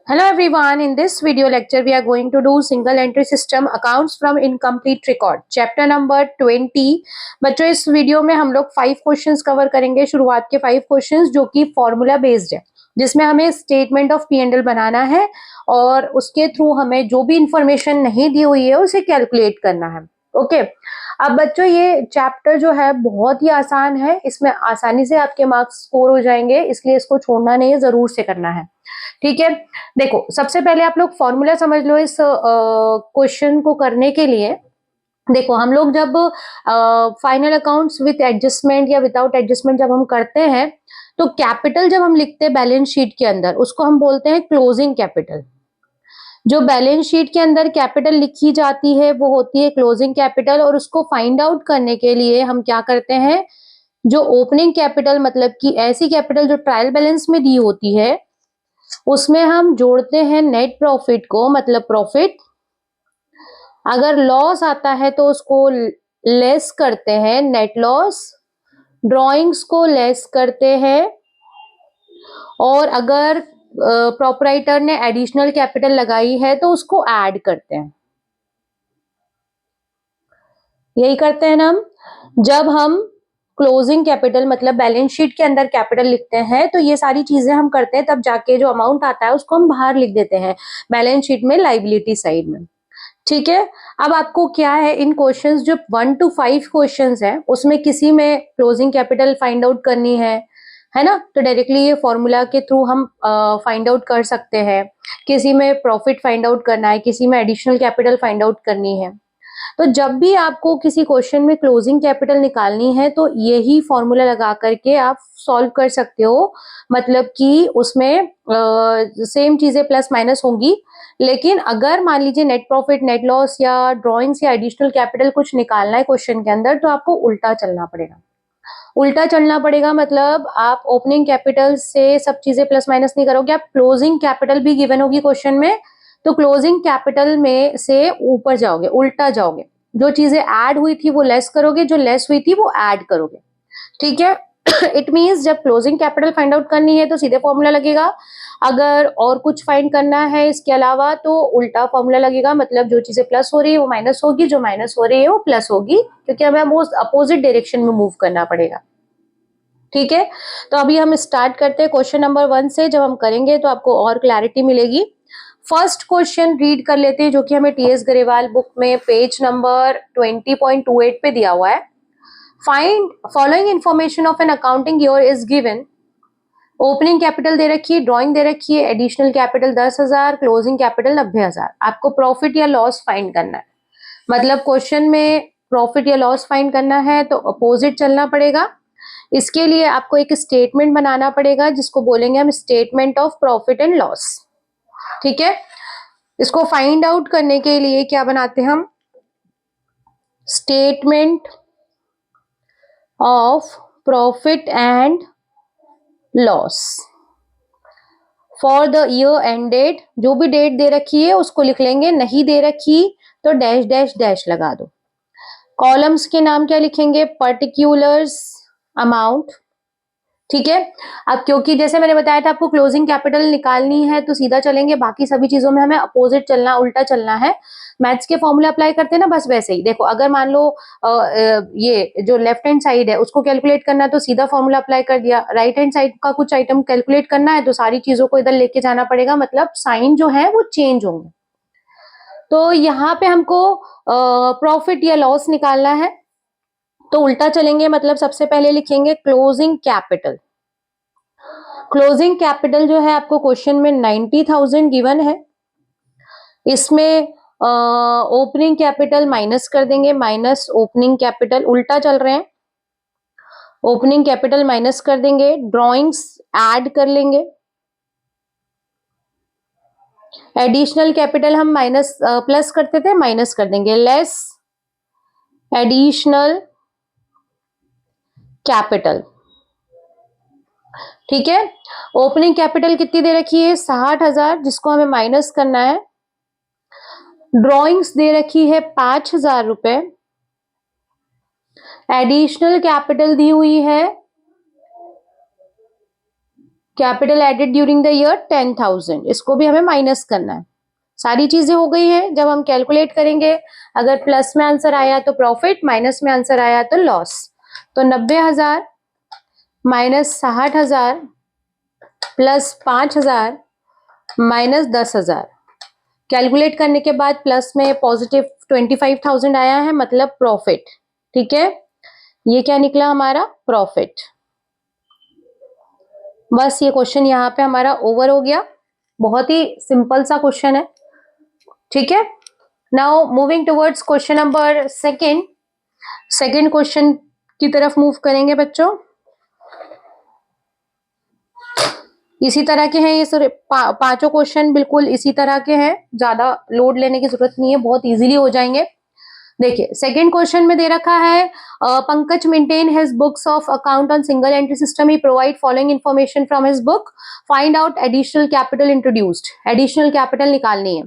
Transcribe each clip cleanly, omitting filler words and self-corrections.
Hello everyone, in this video lecture we are going to do single entry system accounts from incomplete record chapter number 20। बच्चों इस video में हम लोग 5 questions cover करेंगे। शुरुआत के 5 क्वेश्चंस जो कि फॉर्मूला बेस्ड है, जिसमें हमें statement of P and L बनाना है और उसके थ्रू हमें जो भी इंफॉर्मेशन नहीं दी हुई है उसे कैलकुलेट करना है। ओके अब बच्चों ये चैप्टर जो है बहुत ही आसान है, इसमें आसानी से आपके मार्क्स स्कोर हो जाएंगे, इसलिए इसको छोड़ना नहीं है, जरूर से करना है। ठीक है, देखो सबसे पहले आप लोग फॉर्मूला समझ लो इस क्वेश्चन को करने के लिए। देखो हम लोग जब फाइनल अकाउंट्स विथ एडजस्टमेंट या विदाउट एडजस्टमेंट जब हम करते हैं तो कैपिटल जब हम लिखते हैं बैलेंस शीट के अंदर उसको हम बोलते हैं क्लोजिंग कैपिटल। जो बैलेंस शीट के अंदर कैपिटल लिखी जाती है वो होती है क्लोजिंग कैपिटल, और उसको फाइंड आउट करने के लिए हम क्या करते हैं, जो ओपनिंग कैपिटल मतलब कि ऐसी कैपिटल जो ट्रायल बैलेंस में दी होती है उसमें हम जोड़ते हैं नेट प्रॉफिट को, मतलब प्रॉफिट। अगर लॉस आता है तो उसको लेस करते हैं, नेट लॉस। ड्रॉइंग्स को लेस करते हैं, और अगर प्रोपराइटर ने एडिशनल कैपिटल लगाई है तो उसको ऐड करते हैं। यही करते हैं ना हम। जब हम क्लोजिंग कैपिटल मतलब बैलेंस शीट के अंदर कैपिटल लिखते हैं तो ये सारी चीजें हम करते हैं, तब जाके जो अमाउंट आता है उसको हम बाहर लिख देते हैं बैलेंस शीट में, लाइबिलिटी साइड में। ठीक है, अब आपको क्या है, इन क्वेश्चंस जो 1 to 5 क्वेश्चंस हैं उसमें किसी में क्लोजिंग कैपिटल फाइंड आउट करनी है ना, तो डायरेक्टली ये फॉर्मूला के थ्रू हम फाइंड आउट कर सकते हैं। किसी में प्रॉफिट फाइंड आउट करना है, किसी में एडिशनल कैपिटल फाइंड आउट करनी है। तो जब भी आपको किसी क्वेश्चन में क्लोजिंग कैपिटल निकालनी है तो यही फॉर्मूला लगा करके आप सॉल्व कर सकते हो। मतलब कि उसमें सेम चीजें प्लस माइनस होंगी, लेकिन अगर मान लीजिए नेट प्रॉफिट, नेट लॉस या ड्रॉइंग्स या एडिशनल कैपिटल कुछ निकालना है क्वेश्चन के अंदर तो आपको उल्टा चलना पड़ेगा। उल्टा चलना पड़ेगा मतलब आप ओपनिंग कैपिटल से सब चीजें प्लस माइनस नहीं करोगे, आप क्लोजिंग कैपिटल भी गिवन होगी क्वेश्चन में तो क्लोजिंग कैपिटल में से ऊपर जाओगे, उल्टा जाओगे। जो चीजें ऐड हुई थी वो लेस करोगे, जो लेस हुई थी वो ऐड करोगे। ठीक है, इट मीन्स जब क्लोजिंग कैपिटल फाइंड आउट करनी है तो सीधे फॉर्मूला लगेगा, अगर और कुछ फाइंड करना है इसके अलावा तो उल्टा फॉर्मूला लगेगा। मतलब जो चीजें प्लस हो रही है वो माइनस होगी, जो माइनस हो रही है वो प्लस होगी, क्योंकि हमें अपोजिट डायरेक्शन में मूव करना पड़ेगा। ठीक है, तो अभी हम स्टार्ट करते हैं क्वेश्चन नंबर 1 से। जब हम करेंगे तो आपको और क्लैरिटी मिलेगी। फर्स्ट क्वेश्चन रीड कर लेते हैं जो कि हमें टीएस गरेवाल बुक में पेज नंबर 20.28 पे दिया हुआ है। Find following information of an accounting year is given. Opening capital दे रखी है, ड्रॉइंग दे रखी है, एडिशनल कैपिटल 10,000, क्लोजिंग कैपिटल 90,000। आपको प्रॉफिट या लॉस फाइंड करना है। मतलब क्वेश्चन में प्रॉफिट या लॉस फाइंड करना है तो अपोजिट चलना पड़ेगा। इसके लिए आपको एक स्टेटमेंट बनाना पड़ेगा जिसको बोलेंगे हम statement of profit and loss. ठीक है, इसको फाइंड आउट करने के लिए क्या बनाते हैं हम, statement of profit and loss for the year ended. जो भी डेट दे रखी है उसको लिख लेंगे, नहीं दे रखी तो डैश डैश डैश लगा दो। कॉलम्स के नाम क्या लिखेंगे, पर्टिकुलर्स अमाउंट। ठीक है, अब क्योंकि जैसे मैंने बताया था आपको क्लोजिंग कैपिटल निकालनी है तो सीधा चलेंगे, बाकी सभी चीजों में हमें अपोजिट चलना, उल्टा चलना है। मैथ्स के फॉर्मूले अप्लाई करते हैं ना, बस वैसे ही। देखो अगर मान लो ये जो लेफ्ट हैंड साइड है उसको कैलकुलेट करना है तो सीधा फॉर्मूला अप्लाई कर दिया, राइट हैंड साइड का कुछ आइटम कैलकुलेट करना है तो सारी चीजों को इधर लेके जाना पड़ेगा, मतलब साइन जो है वो चेंज होंगे। तो यहाँ पे हमको प्रॉफिट या लॉस निकालना है तो उल्टा चलेंगे, मतलब सबसे पहले लिखेंगे क्लोजिंग कैपिटल। क्लोजिंग कैपिटल जो है आपको क्वेश्चन में 90,000 गिवन है, इसमें ओपनिंग कैपिटल माइनस कर देंगे, माइनस ओपनिंग कैपिटल, उल्टा चल रहे हैं, ओपनिंग कैपिटल माइनस कर देंगे, ड्रॉइंग्स ऐड कर लेंगे, एडिशनल कैपिटल हम माइनस प्लस करते थे माइनस कर देंगे, लेस एडिशनल कैपिटल। ठीक है, ओपनिंग कैपिटल कितनी दे रखी है, 60,000, जिसको हमें माइनस करना है। ड्रॉइंग्स दे रखी है 5,000 रुपए, एडिशनल कैपिटल दी हुई है capital added during the year 10,000, इसको भी हमें माइनस करना है। सारी चीजें हो गई हैं। जब हम कैलकुलेट करेंगे, अगर प्लस में आंसर आया तो प्रॉफिट, माइनस में आंसर आया तो लॉस। तो 90,000 माइनस 60,000 प्लस 5,000 माइनस 10,000। कैलकुलेट करने के बाद प्लस में पॉजिटिव 25,000 आया है, मतलब प्रॉफिट। ठीक है, ये क्या निकला हमारा? प्रॉफिट। बस ये क्वेश्चन यहाँ पे हमारा ओवर हो गया। बहुत ही सिंपल सा क्वेश्चन है। ठीक है, now moving towards question number second question की तरफ मूव करेंगे बच्चों। इसी तरह के हैं ये पांचों क्वेश्चन, बिल्कुल इसी तरह के हैं, ज्यादा लोड लेने की जरूरत नहीं है, बहुत इजीली हो जाएंगे। देखिए, सेकंड क्वेश्चन में दे रखा है, Pankaj maintain his books of account on single entry system, he provide following information from his book, find out additional capital introduced. Additional capital निकालनी है।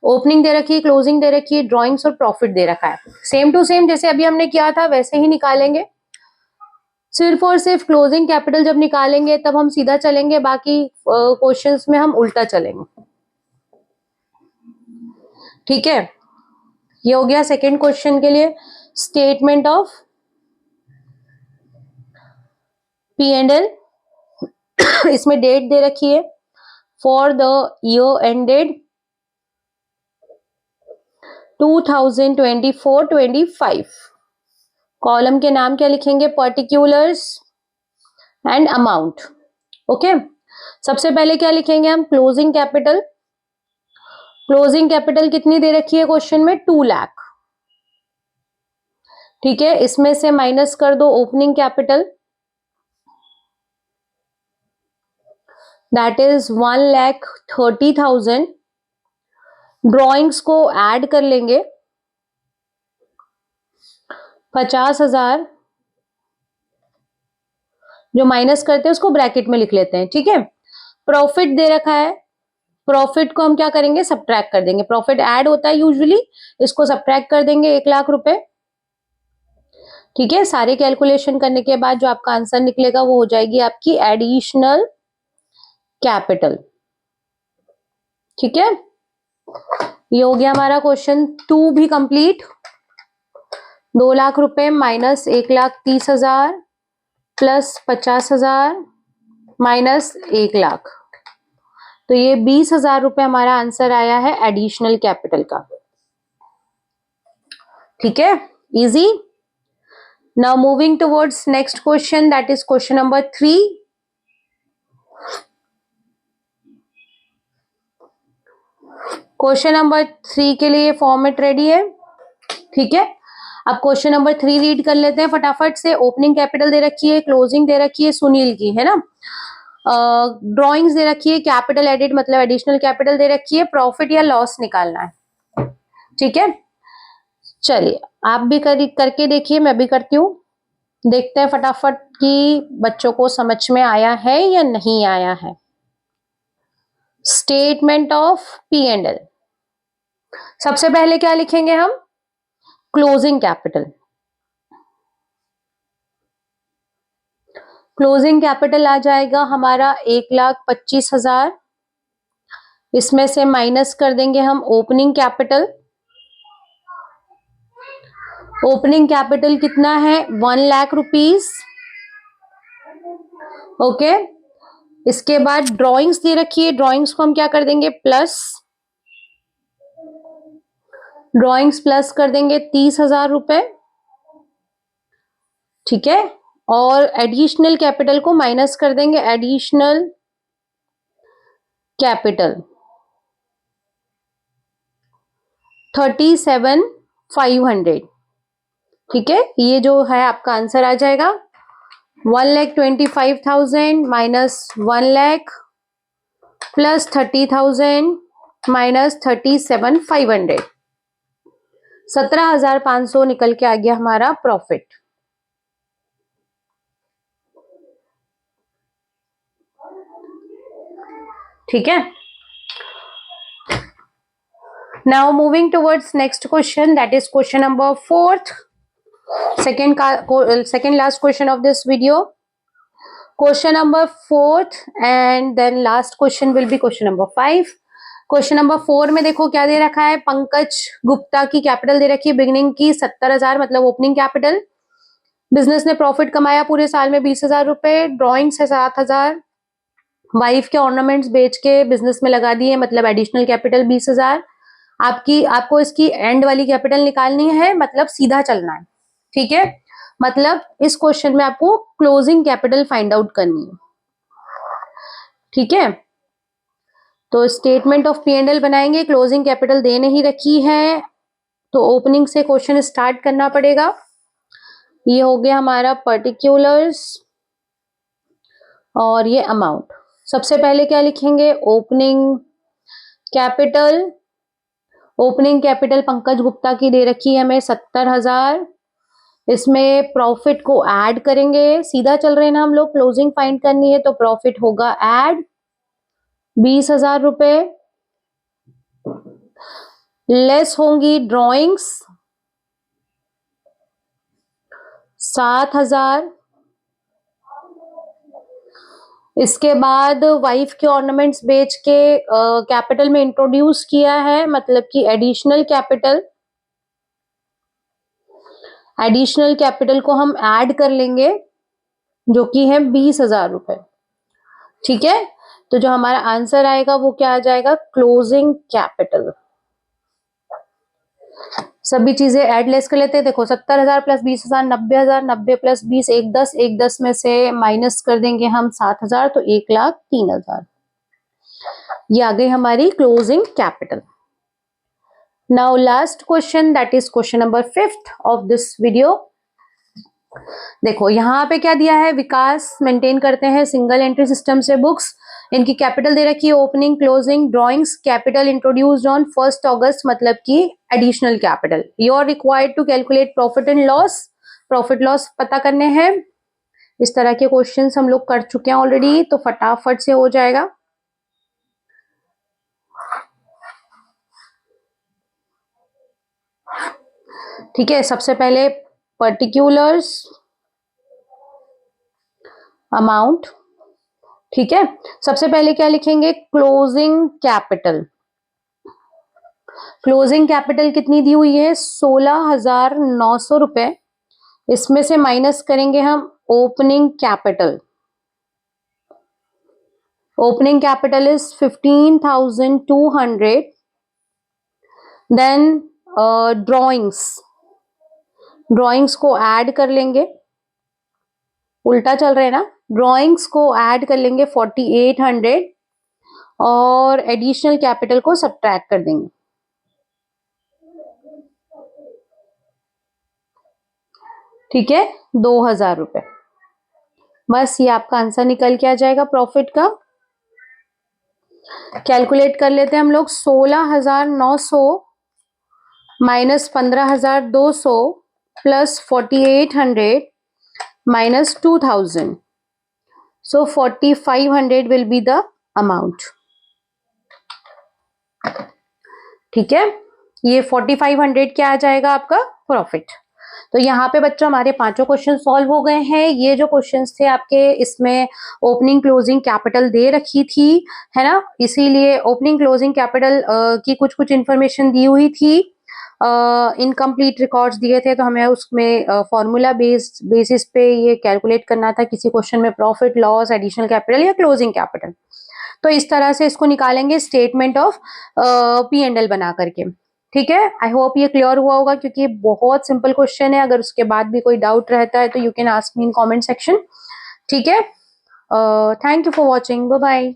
ओपनिंग दे रखी है, क्लोजिंग दे रखी है, ड्रॉइंग्स और प्रॉफिट दे रखा है। सेम टू सेम जैसे अभी हमने किया था वैसे ही निकालेंगे। सिर्फ और सिर्फ क्लोजिंग कैपिटल जब निकालेंगे तब हम सीधा चलेंगे, बाकी क्वेश्चंस में हम उल्टा चलेंगे। ठीक है, ये हो गया सेकंड क्वेश्चन के लिए। Statement of P and L, इसमें डेट दे रखी है for the year ended 2024-25। Column के नाम क्या लिखेंगे? Particulars and amount. ओके, सबसे पहले क्या लिखेंगे हम? Closing capital. क्लोजिंग कैपिटल कितनी दे रखी है क्वेश्चन में? 2 लाख। ठीक है, इसमें से माइनस कर दो opening capital, that is 1,30,000। Drawings को ऐड कर लेंगे, 50,000। जो माइनस करते हैं उसको ब्रैकेट में लिख लेते हैं। ठीक है, प्रॉफिट दे रखा है, प्रॉफिट को हम क्या करेंगे? सब्ट्रैक्ट कर देंगे। प्रॉफिट ऐड होता है यूजुअली, इसको सब्ट्रैक्ट कर देंगे, 1 लाख रुपए। ठीक है, सारे कैलकुलेशन करने के बाद जो आपका आंसर निकलेगा वो हो जाएगी आपकी एडिशनल कैपिटल। ठीक है, ये हो गया हमारा क्वेश्चन 2 भी कंप्लीट। 2 लाख रुपए माइनस 1,30,000 प्लस 50,000 माइनस 1 लाख, तो ये 20,000 रुपए हमारा आंसर आया है एडिशनल कैपिटल का। ठीक है, easy. Now moving towards next question, that is question number 3। Question number 3 के लिए फॉर्मेट रेडी है। ठीक है, अब क्वेश्चन नंबर 3 रीड कर लेते हैं फटाफट से। ओपनिंग कैपिटल दे रखी है, क्लोजिंग दे रखी है सुनील की, है ना। ड्रॉइंग्स दे रखी है, कैपिटल एडेड मतलब एडिशनल कैपिटल दे रखी है, प्रॉफिट या लॉस निकालना है। ठीक है, चलिए आप भी करके देखिए, मैं भी करती हूँ। देखते हैं फटाफट कि बच्चों को समझ में आया है या नहीं आया है। Statement of P and L, सबसे पहले क्या लिखेंगे हम? Closing capital. क्लोजिंग कैपिटल आ जाएगा हमारा 1,25,000। इसमें से माइनस कर देंगे हम ओपनिंग कैपिटल। ओपनिंग कैपिटल कितना है? 1 लाख रुपीस। ओके, इसके बाद ड्रॉइंग्स दे रखी है, ड्रॉइंग्स को हम क्या कर देंगे? प्लस। ड्रॉइंग्स प्लस कर देंगे 30,000 रुपए। ठीक है, और एडिशनल कैपिटल को माइनस कर देंगे, एडिशनल कैपिटल 37,500। ठीक है, ये जो है आपका आंसर आ जाएगा 1,25,000 माइनस 1 लाख प्लस 30,000 माइनस 37,500, 17,500 निकल के आ गया हमारा प्रॉफिट। ठीक है, now moving towards next question, that is question number 4, second last question of this video. Question number 4 and then last question will be question number 5। Question number 4 में देखो क्या दे रखा है, पंकज गुप्ता की कैपिटल दे रखी है बिगिनिंग की 70,000 मतलब ओपनिंग कैपिटल। बिजनेस ने प्रॉफिट कमाया पूरे साल में 20,000 रुपए, ड्रॉइंग्स है 7,000, वाइफ के ऑर्नामेंट्स बेच के बिजनेस में लगा दिए मतलब एडिशनल कैपिटल 20,000। आपको इसकी एंड वाली कैपिटल निकालनी है, मतलब सीधा चलना है, ठीक है। मतलब इस क्वेश्चन में आपको क्लोजिंग कैपिटल फाइंड आउट करनी है, ठीक है। तो स्टेटमेंट ऑफ P&L बनाएंगे, क्लोजिंग कैपिटल दे नहीं रखी है तो ओपनिंग से क्वेश्चन स्टार्ट करना पड़ेगा। ये हो गया हमारा पर्टिकुलर्स और ये अमाउंट। सबसे पहले क्या लिखेंगे, opening capital. Opening capital Pankaj Gupta की दे रखी है हमें 70,000। इसमें प्रॉफिट को ऐड करेंगे, सीधा चल रहे हैं ना हम लोग, क्लोजिंग फाइंड करनी है तो प्रॉफिट होगा ऐड 20,000 रुपए। लेस होंगी ड्रॉइंग्स 7,000। इसके बाद वाइफ के ऑर्नामेंट्स बेच के कैपिटल में इंट्रोड्यूस किया है मतलब कि एडिशनल कैपिटल। एडिशनल कैपिटल को हम ऐड कर लेंगे जो कि है 20,000 रुपए, ठीक है। तो जो हमारा आंसर आएगा वो क्या आ जाएगा, क्लोजिंग कैपिटल। सभी चीजें ऐड लेस कर लेते हैं। देखो 70,000 प्लस 20,000 90,000, 90 प्लस 20 110, 110 में से माइनस कर देंगे हम 7,000 तो 1,03,000। ये आ गई हमारी closing capital. Now last question that is question number 5 of this video. देखो यहाँ पे क्या दिया है, विकास मेंटेन करते हैं सिंगल एंट्री सिस्टम से बुक्स। इनकी कैपिटल दे रखी है opening closing drawings, capital introduced on 1 अगस्त मतलब कि additional capital. You are required to calculate profit and loss. Profit loss पता करने हैं। इस तरह के क्वेश्चंस हम लोग कर चुके हैं ऑलरेडी तो फटाफट से हो जाएगा। ठीक है, सबसे पहले पर्टिकुलर्स अमाउंट, ठीक है। सबसे पहले क्या लिखेंगे, क्लोजिंग कैपिटल। क्लोजिंग कैपिटल कितनी दी हुई है, 16,900 रुपए। इसमें से माइनस करेंगे हम opening capital. Opening capital is 15,200। Then drawings को ऐड कर लेंगे, उल्टा चल रहे हैं ना, ड्रॉइंग्स को ऐड कर लेंगे 4,800 और एडिशनल कैपिटल को सब्ट्रैक्ट कर देंगे, ठीक है, 2,000 रुपए। बस ये आपका आंसर निकल के आ जाएगा प्रॉफिट का। कैलकुलेट कर लेते हैं हम लोग, 16,900 minus 15,200 plus 4,800 minus 2,000. So 4,500 will be the amount. ठीक है, ये 4,500 क्या आ जाएगा आपका प्रॉफिट। तो यहाँ पे बच्चों हमारे पांचों क्वेश्चन सॉल्व हो गए हैं। ये जो क्वेश्चंस थे आपके, इसमें ओपनिंग क्लोजिंग कैपिटल दे रखी थी, है ना, इसीलिए ओपनिंग क्लोजिंग कैपिटल की कुछ कुछ इंफॉर्मेशन दी हुई थी, इनकम्प्लीट रिकॉर्ड्स दिए थे तो हमें उसमें फॉर्मूला बेसिस पे ये कैलकुलेट करना था किसी क्वेश्चन में प्रॉफिट लॉस एडिशनल कैपिटल या क्लोजिंग कैपिटल। तो इस तरह से इसको निकालेंगे स्टेटमेंट ऑफ P&L बना करके। ठीक है, आई होप ये क्लियर हुआ होगा क्योंकि ये बहुत सिंपल क्वेश्चन है। अगर उसके बाद भी कोई डाउट रहता है तो you can ask me in comment section. ठीक है, thank you for watching, bye bye.